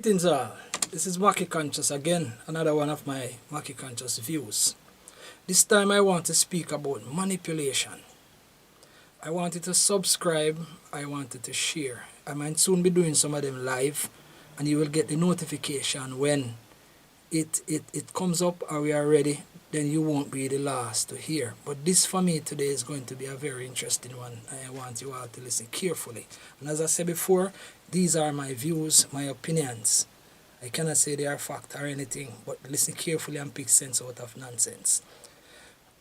Greetings all. This is Mackie Conscious again, another one of my Mackie Conscious views. This time I want to speak about manipulation. I want you to subscribe, I want you to share. I might soon be doing some of them live and you will get the notification when it comes up or we are ready, then you won't be the last to hear. But this for me today is going to be a very interesting one. I want you all to listen carefully. And as I said before, these are my views, my opinions. I cannot say they are fact or anything, but listen carefully and pick sense out of nonsense.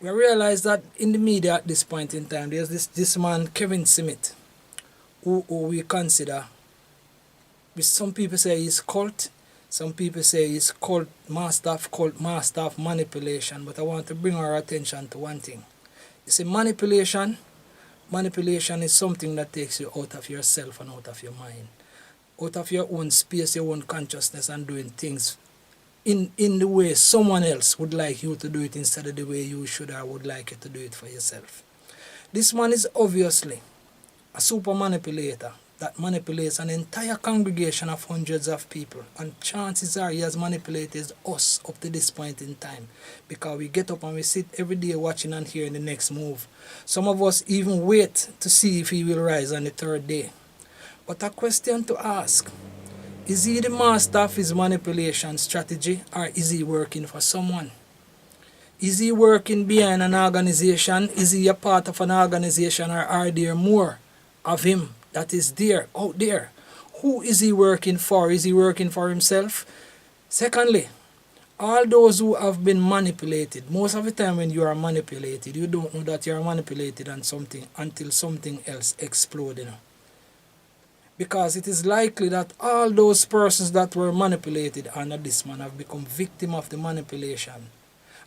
We realize that in the media at this point in time, there's this man, Kevin Smith, who we consider, some people say he's cult, some people say he's cult master of manipulation, but I want to bring our attention to one thing. You see, manipulation is something that takes you out of yourself and out of your mind, out of your own space, your own consciousness, and doing things in the way someone else would like you to do it instead of the way you should or would like you to do it for yourself. This man is obviously a super manipulator that manipulates an entire congregation of hundreds of people, and chances are he has manipulated us up to this point in time, because we get up and we sit every day watching and hearing the next move. Some of us even wait to see if he will rise on the third day. But a question to ask: is he the master of his manipulation strategy, or is he working for someone? Is he working behind an organization? Is he a part of an organization, or are there more of him that is there, out there? Who is he working for? Is he working for himself? Secondly, all those who have been manipulated, most of the time when you are manipulated, you don't know that you are manipulated on something until something else explodes. Because it is likely that all those persons that were manipulated under this man have become victim of the manipulation.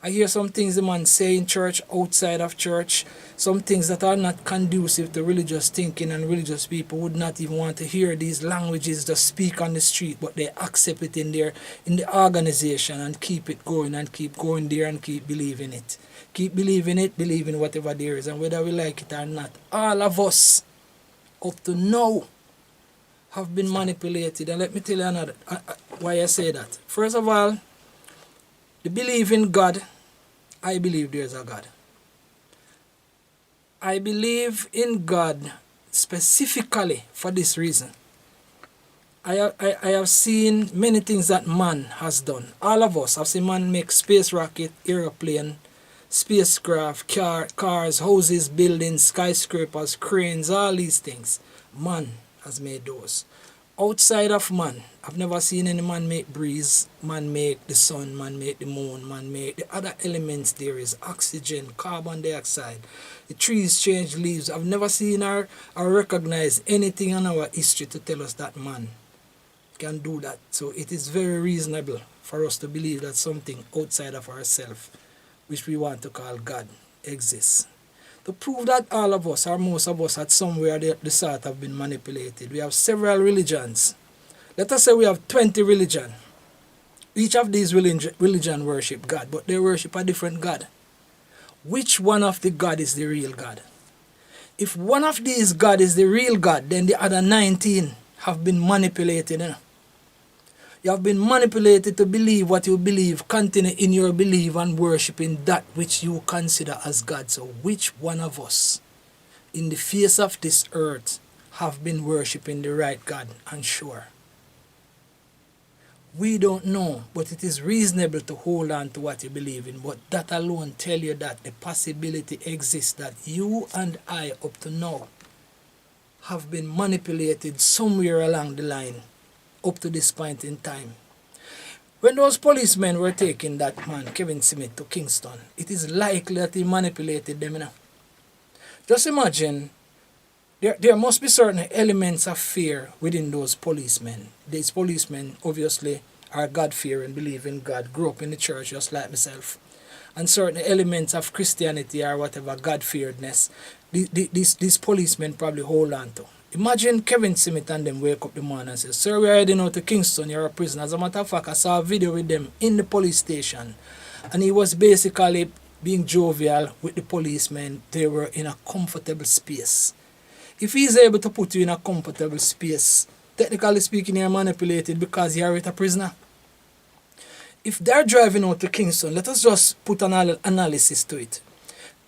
I hear some things the man say in church, outside of church, some things that are not conducive to religious thinking, and religious people would not even want to hear these languages just speak on the street, but they accept it in the organization and keep it going and keep going there and keep believing it. Keep believing it, believing whatever there is, and whether we like it or not, all of us up to now have been manipulated. And let me tell you another why I say that. First of all, the belief in God, I believe there's a God. I believe in God specifically for this reason. I have seen many things that man has done. All of us have seen man make space rocket, airplane, spacecraft, cars, houses, buildings, skyscrapers, cranes, all these things. Man has made those. Outside of man, I've never seen any man make breeze, man make the sun, man make the moon, man make the other elements there is, oxygen, carbon dioxide. The trees change leaves. I've never seen or recognized anything in our history to tell us that man can do that. So it is very reasonable for us to believe that something outside of ourselves, which we want to call God, exists. To prove that all of us, or most of us, at somewhere the sort have been manipulated, we have several religions. Let us say we have 20 religions. Each of these religion worship God, but they worship a different God. Which one of the God is the real God? If one of these God is the real God, then the other 19 have been manipulated. You have been manipulated to believe what you believe, continue in your belief and worshiping that which you consider as God. So which one of us in the face of this earth have been worshiping the right God? And sure, we don't know, but it is reasonable to hold on to what you believe in. But that alone tell you that the possibility exists that you and I up to now have been manipulated somewhere along the line up to this point in time. When those policemen were taking that man, Kevin Smith, to Kingston, it is likely that he manipulated them. Just imagine, there must be certain elements of fear within those policemen. These policemen obviously are God-fearing, believe in God, grew up in the church just like myself. And certain elements of Christianity or whatever, God-fearedness, these policemen probably hold on to. Imagine Kevin Smith and them wake up the morning and say, "Sir, we're heading out to Kingston, you're a prisoner." As a matter of fact, I saw a video with them in the police station, and he was basically being jovial with the policemen. They were in a comfortable space. If he's able to put you in a comfortable space Technically speaking, you're manipulated because you're with a prisoner. If they're driving out to Kingston, let us just put an analysis to it.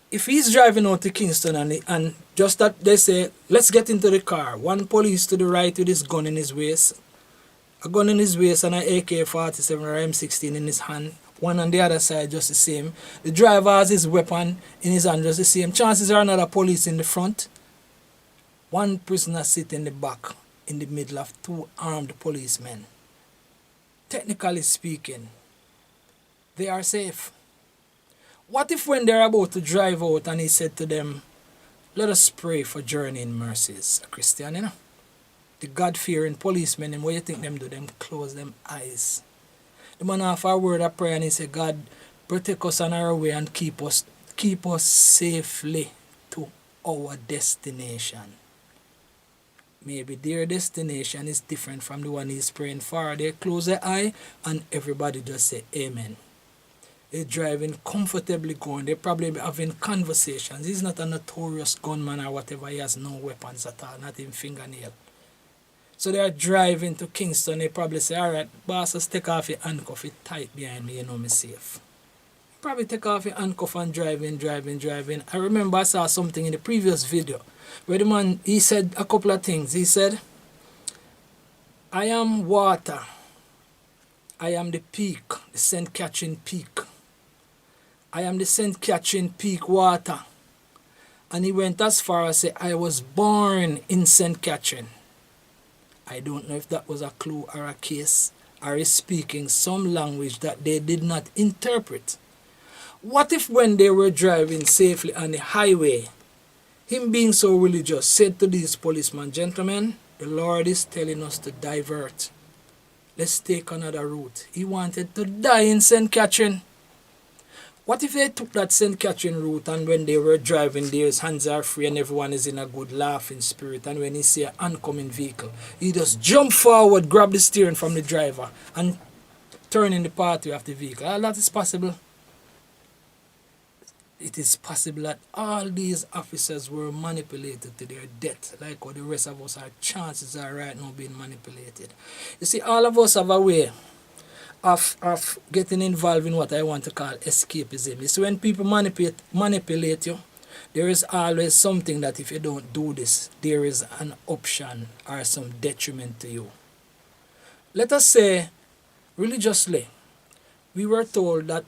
If he's driving out to Kingston and just that they say, let's get into the car. One police to the right with his gun in his waist. A gun in his waist and an AK-47 or M16 in his hand. One on the other side just the same. The driver has his weapon in his hand just the same. Chances are another police in the front. One prisoner sit in the back in the middle of two armed policemen. Technically speaking, they are safe. What if when they're about to drive out and he said to them, let us pray for journeying mercies? A Christian, you know. The God-fearing policemen, and what you think them do? Them close them eyes. The man offer a word of prayer and he said, God, protect us on our way and keep us safely to our destination. Maybe their destination is different from the one he's praying for. They close their eye and everybody just say amen. They're driving comfortably going. They're probably having conversations. He's not a notorious gunman or whatever. He has no weapons at all, not even fingernail. So they're driving to Kingston. They probably say, all right, boss, just take off your handcuff. It's tight behind me, you know me safe. Probably take off your handcuff and driving. I remember I saw something in the previous video where the man, he said a couple of things. He said, I am water. I am the peak, the scent-catching peak. I am the scent-catching peak water. And he went as far as say, I was born in scent-catching. I don't know if that was a clue or a case, or he's speaking some language that they did not interpret. What if when they were driving safely on the highway, him being so religious said to these policemen, gentlemen, the Lord is telling us to divert. Let's take another route. He wanted to die in St. Catherine. What if they took that St. Catherine route and when they were driving there, his hands are free and everyone is in a good laughing spirit, and when he see an oncoming vehicle, he just jump forward, grab the steering from the driver and turn in the pathway of the vehicle. All that is possible. It is possible that all these officers were manipulated to their death, like what the rest of us, our chances are right now being manipulated. You see, all of us have a way of getting involved in what I want to call escapism. You see, when people manipulate you, there is always something that if you don't do this, there is an option or some detriment to you. Let us say, religiously, we were told that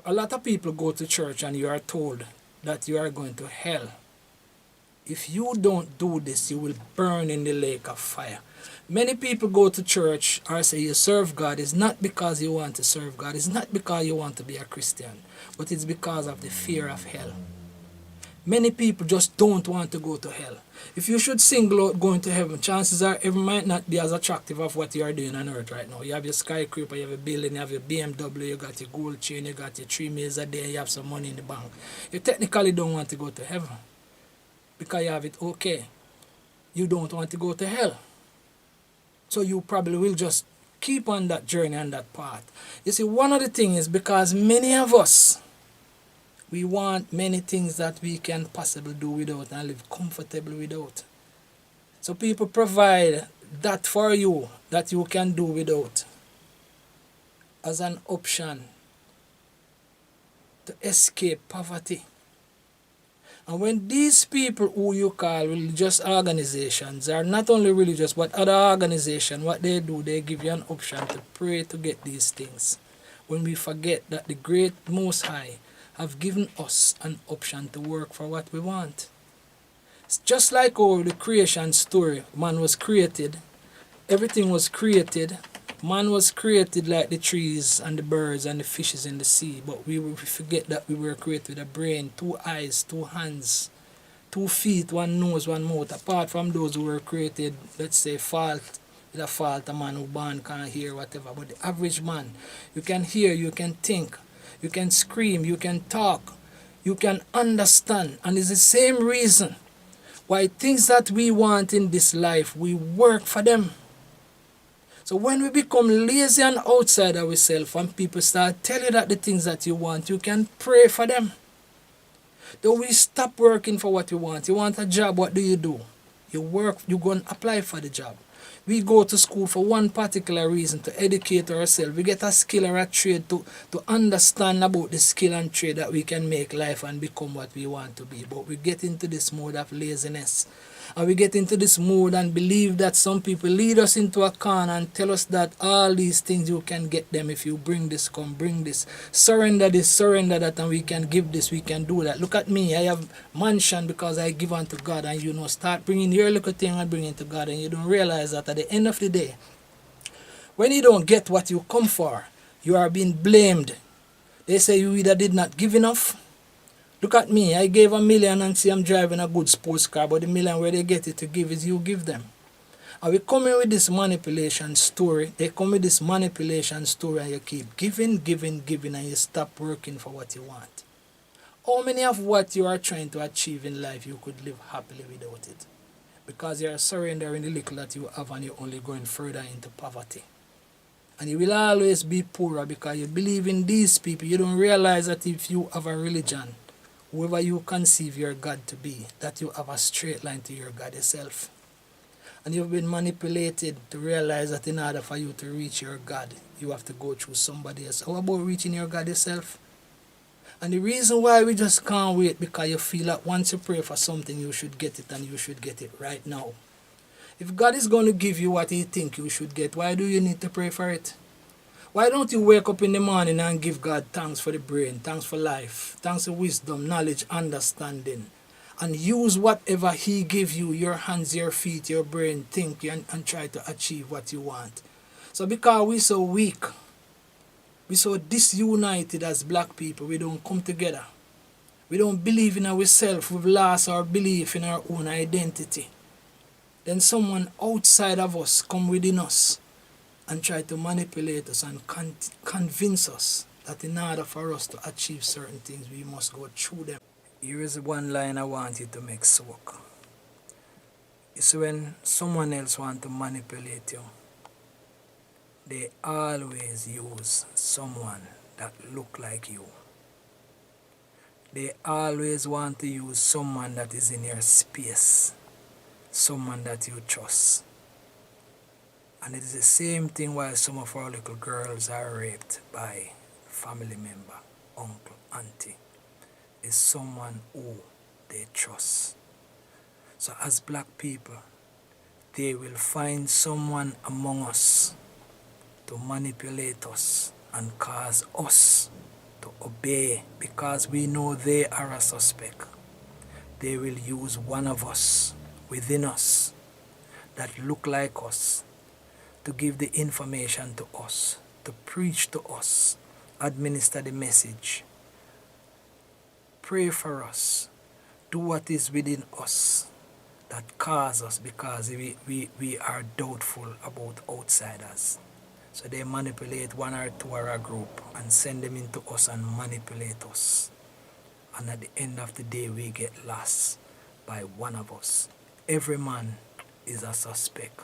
a lot of people go to church and you are told that you are going to hell. If you don't do this, you will burn in the lake of fire. Many people go to church or say you serve God. It's not because you want to serve God. It's not because you want to be a Christian. But it's because of the fear of hell. Many people just don't want to go to hell. If you should single out going to heaven, chances are it might not be as attractive of what you are doing on earth right now. You have your skyscraper, you have a building, you have your BMW, you got your gold chain, you got your 3 meals a day, you have some money in the bank. You technically don't want to go to heaven because you have it okay. You don't want to go to hell. So you probably will just keep on that journey and that path. You see, one of the things is because many of us, we want many things that we can possibly do without and live comfortably without. So people provide that for you that you can do without as an option to escape poverty. And when these people who you call religious organizations are not only religious but other organizations, what they do, they give you an option to pray to get these things. When we forget that the great Most High have given us an option to work for what we want. It's just like over the creation story. Man was created. Everything was created. Man was created like the trees and the birds and the fishes in the sea. But we forget that we were created with a brain, 2 eyes, 2 hands, 2 feet, 1 nose, 1 mouth. Apart from those who were created, let's say, with a fault, a man who born can't hear, whatever. But the average man, you can hear, you can think. You can scream, you can talk, you can understand. And it's the same reason why things that we want in this life, we work for them. So when we become lazy and outside ourselves and people start telling you that the things that you want, you can pray for them. Though we stop working for what you want. You want a job, what do? You work, you go and apply for the job. We go to school for one particular reason, to educate ourselves. We get a skill or a trade to understand about the skill and trade that we can make life and become what we want to be. But we get into this mode of laziness. And we get into this mode and believe that some people lead us into a corner and tell us that all these things you can get them if you bring this, come bring this. Surrender this, surrender that, and we can give this, we can do that. Look at me, I have mansion because I give unto God, and you know, start bringing your little thing and bring it to God, and you don't realize that at the end of the day, when you don't get what you come for, you are being blamed. They say you either did not give enough. Look at me, I gave $1 million and see I'm driving a good sports car, but the $1 million where they get it to give is you give them. And we come in with this manipulation story. They come with this manipulation story and you keep giving, and you stop working for what you want. How many of what you are trying to achieve in life you could live happily without it? Because you are surrendering the little that you have and you're only going further into poverty. And you will always be poorer because you believe in these people. You don't realize that if you have a religion, whoever you conceive your God to be, that you have a straight line to your God yourself. And you've been manipulated to realize that in order for you to reach your God, you have to go through somebody else. How about reaching your God yourself? And the reason why we just can't wait, because you feel that once you pray for something, you should get it, and you should get it right now. If God is going to give you what He thinks you should get, why do you need to pray for it? Why don't you wake up in the morning and give God thanks for the brain, thanks for life, thanks for wisdom, knowledge, understanding, and use whatever He gives you, your hands, your feet, your brain, think, and try to achieve what you want. So because we're so weak, we're so disunited as black people, we don't come together. We don't believe in ourselves, we've lost our belief in our own identity. Then someone outside of us come within us and try to manipulate us and convince us that in order for us to achieve certain things, we must go through them. Here is one line I want you to make soak. It's when someone else wants to manipulate you, they always use someone that look like you. They always want to use someone that is in your space, someone that you trust. And it is the same thing why some of our little girls are raped by family member, uncle, auntie. Is someone who they trust. So as black people, they will find someone among us to manipulate us and cause us to obey, because we know they are a suspect. They will use one of us within us that look like us to give the information to us, to preach to us, administer the message, pray for us, do what is within us that cause us, because we are doubtful about outsiders. So they manipulate one or two or a group and send them into us and manipulate us. And at the end of the day, we get lost by one of us. Every man is a suspect,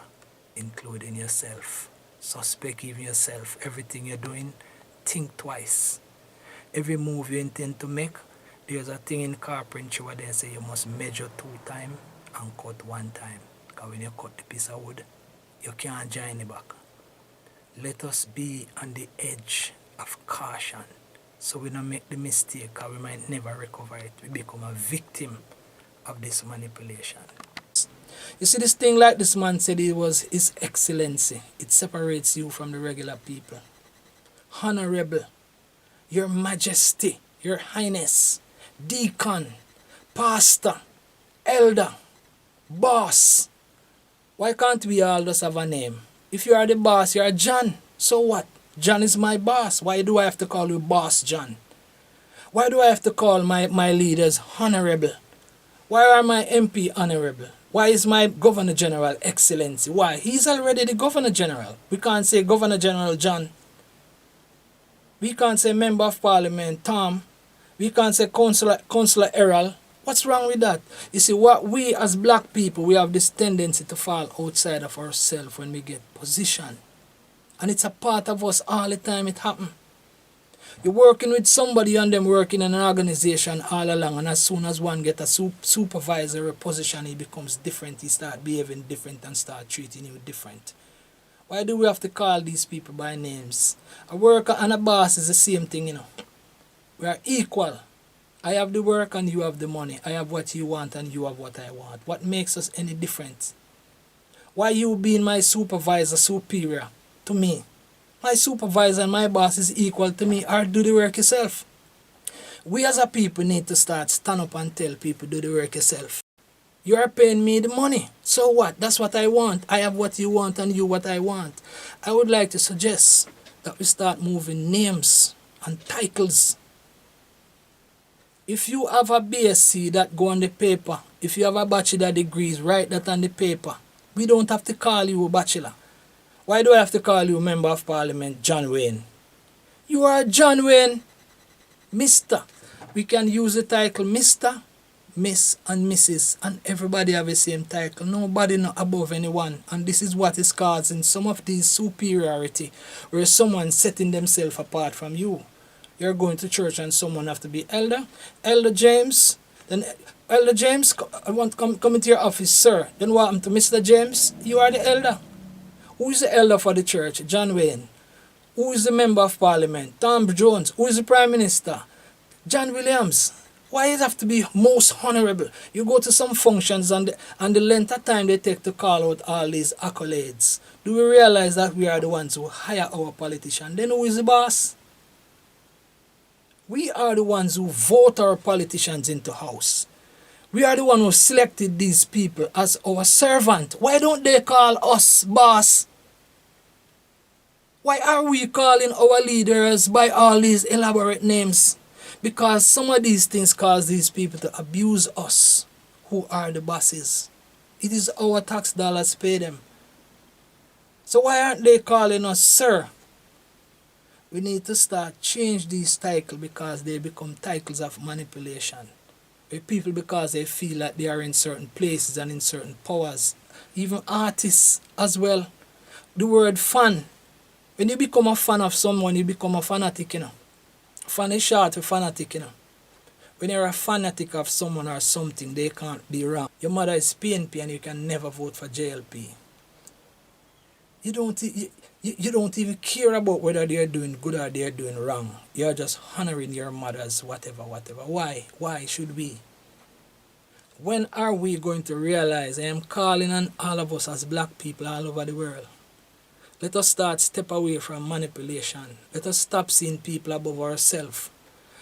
including yourself. Suspect even yourself. Everything you're doing, think twice. Every move you intend to make, there's a thing in carpentry where they say you must measure 2 times and cut 1 time. Because when you cut the piece of wood, you can't join it back. Let us be on the edge of caution so we don't make the mistake, because we might never recover it. We become a victim of this manipulation. You see, this thing like this man said, it was His Excellency. It separates you from the regular people. Honorable, Your Majesty, Your Highness, Deacon, Pastor, Elder, Boss. Why can't we all just have a name? If you are the boss, you are John. So what? John is my boss. Why do I have to call you Boss John? Why do I have to call my leaders Honorable? Why are my MP Honorable? Why is my Governor General Excellency? Why? He's already the Governor General. We can't say Governor General John. We can't say Member of Parliament Tom. We can't say Councillor Errol. What's wrong with that? You see, what we as black people, we have this tendency to fall outside of ourselves when we get position. And it's a part of us all the time it happens. You're working with somebody and them working in an organization all along, and as soon as one get a supervisory position, he becomes different. He start behaving different and start treating you different. Why do we have to call these people by names? A worker and a boss is the same thing, you know. We are equal. I have the work and you have the money. I have what you want and you have what I want. What makes us any different? Why you being my supervisor superior to me? My supervisor and my boss is equal to me, or do the work yourself. We as a people need to start stand up and tell people do the work yourself. You are paying me the money. So what? That's what I want. I have what you want and you what I want. I would like to suggest that we start moving names and titles. If you have a BSc that go on the paper, if you have a bachelor degrees, write that on the paper. We don't have to call you a bachelor. Why do I have to call you Member of Parliament John Wayne? You are John Wayne, Mr. We can use the title Mr., Miss and Mrs. and everybody have the same title. Nobody not above anyone. And this is what is causing some of these superiority where someone setting themselves apart from you. You're going to church and someone have to be elder. Elder James. Then Elder James, I want to come into your office, sir. Then what happened to Mr. James? You are the elder. Who is the elder for the church? John Wayne. Who is the Member of Parliament? Tom Jones. Who is the Prime Minister? John Williams. Why does it have to be most honorable? You go to some functions and the length of time they take to call out all these accolades. Do we realize that we are the ones who hire our politician? Then who is the boss? We are the ones who vote our politicians into house. We are the one who selected these people as our servant. Why don't they call us boss? Why are we calling our leaders by all these elaborate names? Because some of these things cause these people to abuse us, who are the bosses. It is our tax dollars pay them. So why aren't they calling us sir? We need to start change these titles because they become titles of manipulation. With people because they feel like they are in certain places and in certain powers. Even artists as well. The word fan. When you become a fan of someone, you become a fanatic, you know. Fan is short for fanatic, you know. When you're a fanatic of someone or something, they can't be wrong. Your mother is PNP and you can never vote for JLP. You don't even care about whether they're doing good or they're doing wrong. You're just honoring your mother's whatever. Why? Why should we? When are we going to realize? I am calling on all of us as black people all over the world. Let us step away from manipulation. Let us stop seeing people above ourselves.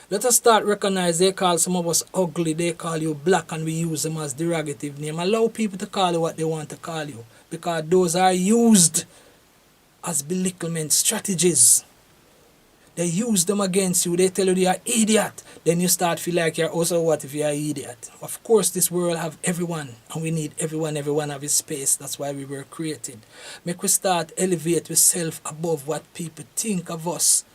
Let us start recognize they call some of us ugly, they call you black and we use them as derogative name. Allow people to call you what they want to call you. Because those are used as belittlement strategies. They use them against you. They tell you you're an idiot. Then you start feel like you're also what if you're an idiot. Of course, this world have everyone. And we need everyone have his space. That's why we were created. Make we start elevate ourselves above what people think of us.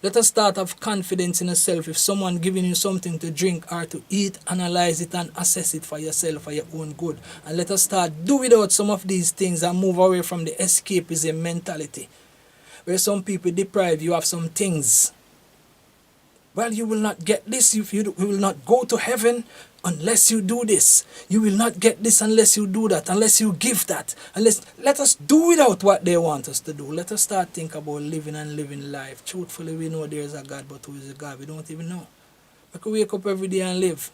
Let us start have confidence in ourselves. If someone giving you something to drink or to eat, analyze it and assess it for yourself for your own good. And let us start do without some of these things and move away from the escapism mentality. Where some people deprive you of some things. Well, you will not get this if you will not go to heaven unless you do this. You will not get this unless you do that, unless you give that. Let us do without what they want us to do. Let us start think about living and living life. Truthfully, we know there is a God, but who is a God? We don't even know. We can wake up every day and live.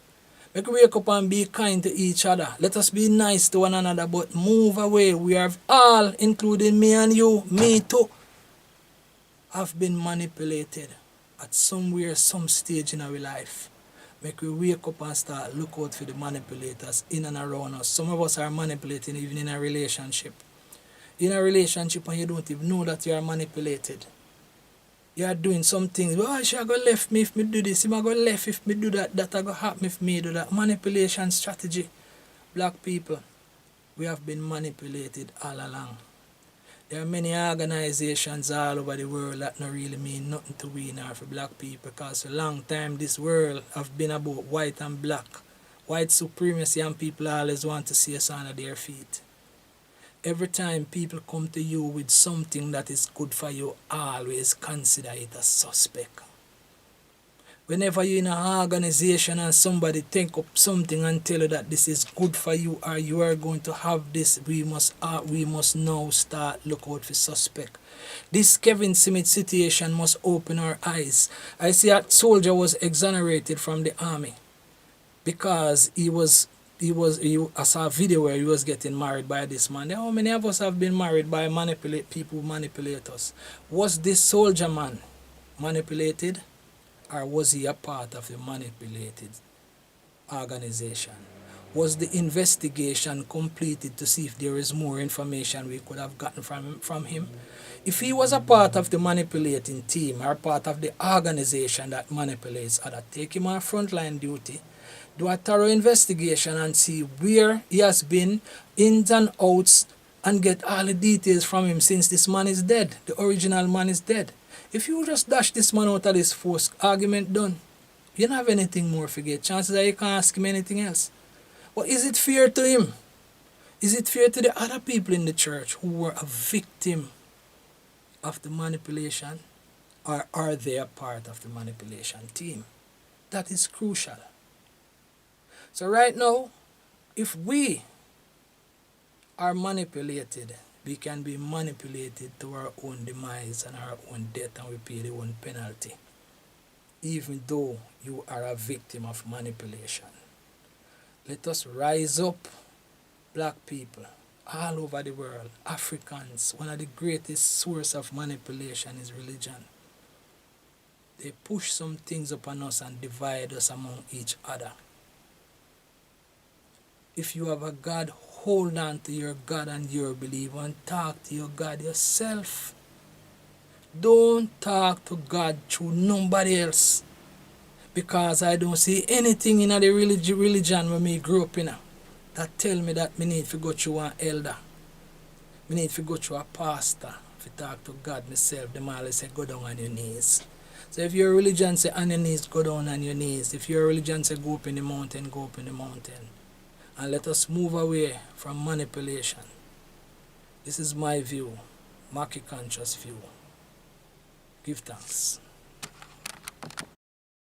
We can wake up and be kind to each other. Let us be nice to one another, but move away. We are all, including me and you, me too, have been manipulated at somewhere, some stage in our life. Make we wake up and start look out for the manipulators in and around us. Some of us are manipulating even in a relationship. In a relationship and you don't even know that you are manipulated. You are doing some things. Oh, she go left me if me do this. She go left if me do that. That go happen if me do that. Manipulation strategy. Black people, we have been manipulated all along. There are many organizations all over the world that don't really mean nothing to we nor for black people because for a long time this world have been about white and black. White supremacy and people always want to see us under their feet. Every time people come to you with something that is good for you, always consider it a suspect. Whenever you're in an organization and somebody think up something and tell you that this is good for you or you are going to have this, we must now start look out for suspect. This Kevin Smith situation must open our eyes. I see a soldier was exonerated from the army because I saw a video where he was getting married by this man. How many of us have been married by people who manipulate us? Was this soldier man manipulated, or was he a part of the manipulated organization? Was the investigation completed to see if there is more information we could have gotten from him? If he was a part of the manipulating team or part of the organization that manipulates others, take him on frontline duty, do a thorough investigation and see where he has been, ins and outs, and get all the details from him since this man is dead. The original man is dead. If you just dash this man out of this force, argument done. You don't have anything more to get. Chances are you can't ask him anything else. But is it fair to him? Is it fair to the other people in the church who were a victim of the manipulation? Or are they a part of the manipulation team? That is crucial. So right now, if we are manipulated, we can be manipulated to our own demise and our own death, and we pay the own penalty, even though you are a victim of manipulation. Let us rise up, black people, all over the world, Africans. One of the greatest sources of manipulation is religion. They push some things upon us and divide us among each other. If you have a God, hold on to your God and your belief and talk to your God yourself. Don't talk to God through nobody else. Because I don't see anything in the religion when me grew up in that tell me that me need to go through an elder. Me need to go through a pastor to talk to God myself. Them always say go down on your knees. So if your religion say on your knees, go down on your knees. If your religion say go up in the mountain, go up in the mountain. And let us move away from manipulation. This is my view, Mackie conscious view. Give thanks.